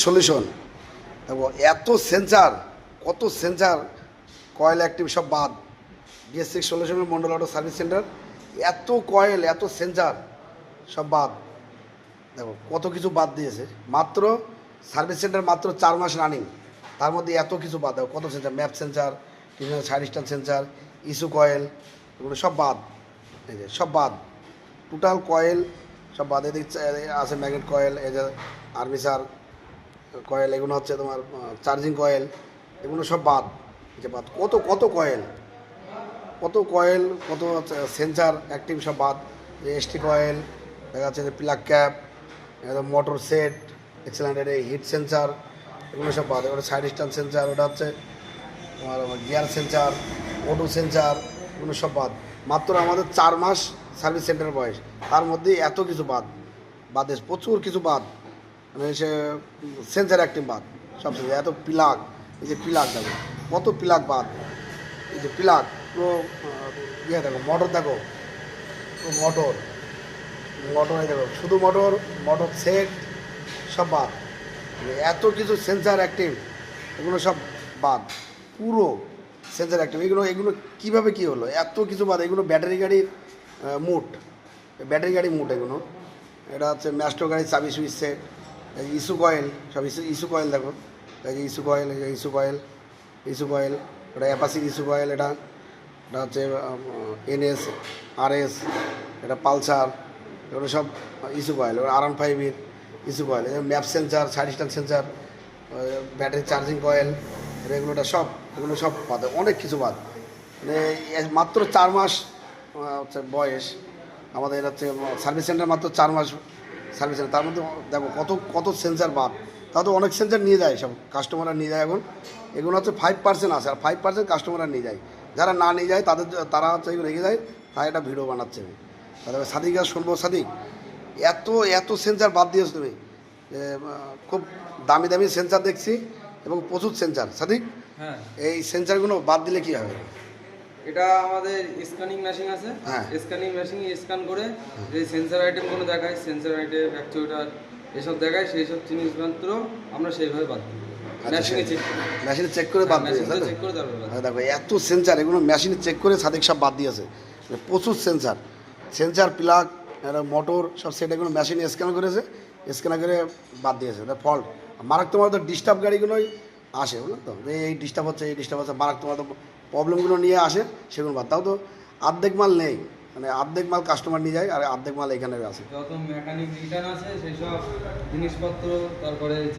Solution দেখো এত sensor, কত সেন্সার, কয়েল অ্যাক্টিভ সব বাদ। BS6 সলিউশনের মন্ডল অটো সার্ভিস সেন্টার, এত কয়েল এত সেন্সার সব বাদ। দেখো কত কিছু বাদ দিয়েছে, মাত্র সার্ভিস সেন্টার মাত্র 4 মাস রানিং, তার মধ্যে এত কিছু বাদ। দেখো কত sensor, map sensor, side stand sensor, ইস্যু কয়েল, এগুলো সব বাদ। এই যে সব বাদ, টোটাল কয়েল সব বাদ। এদিকে আছে ম্যাগনেট কয়েল, এই যে আর্মিসার কয়েল, এগুলো হচ্ছে তোমার চার্জিং কয়েল, এগুলো সব বাদ। যে বাদ কত কত কয়েল, কত কয়েল, কত সেন্সার অ্যাক্টিভ সব বাদ। যে ST কয়েল, দেখা যাচ্ছে যে প্লাগ ক্যাপ, মোটর সেট, এক্সেলেন্টের হিট সেন্সার, এগুলো সব বাদ। ওটা সাইড স্ট্যান্ড সেন্সার, ওটা হচ্ছে তোমার গিয়ার সেন্সার, অটো সেন্সার, এগুলো সব বাদ। মাত্র আমাদের 4 মাস সার্ভিস সেন্টার বয়স, তার মধ্যে এত কিছু বাদ, বাদে প্রচুর কিছু বাদ। মানে সে সেন্সার অ্যাক্টিভ বাদ সব সেন্সার, এত প্লাগ, এই যে প্লাগ দেখো কত প্লাগ বাদ। এই যে প্লাগ পুরো ইয়ে দেখো, মোটর দেখো, মোটর মোটর এই দেখো শুধু মোটর, মোটর সেট সব বাদ। এত কিছু সেন্সার অ্যাক্টিভ, এগুলো সব বাদ, পুরো সেন্সার অ্যাক্টিভ। এগুলো এগুলো কীভাবে কী হলো, এত কিছু বাদ। এগুলো ব্যাটারি গাড়ির মুট, ব্যাটারি গাড়ি মুট এগুলো। এটা হচ্ছে ম্যাস্টো গাড়ির চাবি সুইচ সেট, ইস্যু কয়েল, সব ইস্যু কয়েল দেখো, এই যে ইস্যু কয়েল, এই যে ইস্যু কয়েল, ইস্যু কয়েল, এটা অ্যাপাসির ইস্যু কয়েল, এটা এটা হচ্ছে NS RS, এটা পালসার, এগুলো সব ইস্যু কয়েল। এবার R15-এর issue coil, map sensor, side stand sensor, battery charging coil, এগুলোটা সব, এগুলো সব বাদ, অনেক কিছু বাদ। মানে মাত্র 4 মাস হচ্ছে বয়স আমাদের, হচ্ছে সার্ভিস সেন্টার মাত্র 4 মাস সার্ভিস সেন্টার, তার মধ্যে দেখো কত কত সেন্সার বাদ। তা তো অনেক সেন্সার নিয়ে যায়, সব কাস্টমাররা নিয়ে যায় এখন। এগুলো হচ্ছে 5% আছে, আর 5% কাস্টমাররা নিয়ে যায়। যারা না নিয়ে যায় তারা হচ্ছে এগুলো রেখে যায়, তাই একটা ভিডিও বানাচ্ছে। তাহলে সাদিক আর শুনবো, সাদিক এত এত সেন্সার বাদ দিয়েছো তুমি, খুব দামি দামি সেন্সার দেখছি এবং প্রচুর সেন্সার। সাদিক, হ্যাঁ, এই সেন্সারগুলো বাদ দিলে কী হবে? এটা আমাদের স্ক্যানিং মেশিন আছে। হ্যাঁ। স্ক্যানিং মেশিন স্ক্যান করে যে সেন্সর আইটেমগুলো দেখায়, সেন্সর আইটেম, অ্যাকচুয়েটার, এসব দেখায়, সেই সব জিনিসপত্র আমরা সেইভাবে বাদ দিই। মেশিনে চেক করে, মেশিনে চেক করে বাদ দিয়েছে, মেশিনে চেক করে তারপর বাদ দিই। দেখো এত সেন্সার, এগুলো মেশিনে চেক করে সাদিক সব বাদ দিয়েছে। প্রচুর সেন্সার, সেন্সার প্লাগ, মোটর সব সেট, এগুলো মেশিনে স্ক্যান করেছে, স্ক্যান করে বাদ দিয়েছে। ফল্ট মারাত্মক তো ডিস্টার্ব গাড়িগুলোই আসে, বুঝলেন তো, এই ডিস্টার্ব হচ্ছে, এই ডিস্টার্ব হচ্ছে, মারাত্মক তো প্রবলেমগুলো নিয়ে আসে, সেগুলো বাদ। তাও তো অর্ধেক মাল নেই, মানে অর্ধেক মাল কাস্টমার নিয়ে যায়, আর অর্ধেক মাল এখানে আছে। যত মেকানিক রিটার্ন আছে সেই সব জিনিসপত্র, তারপরে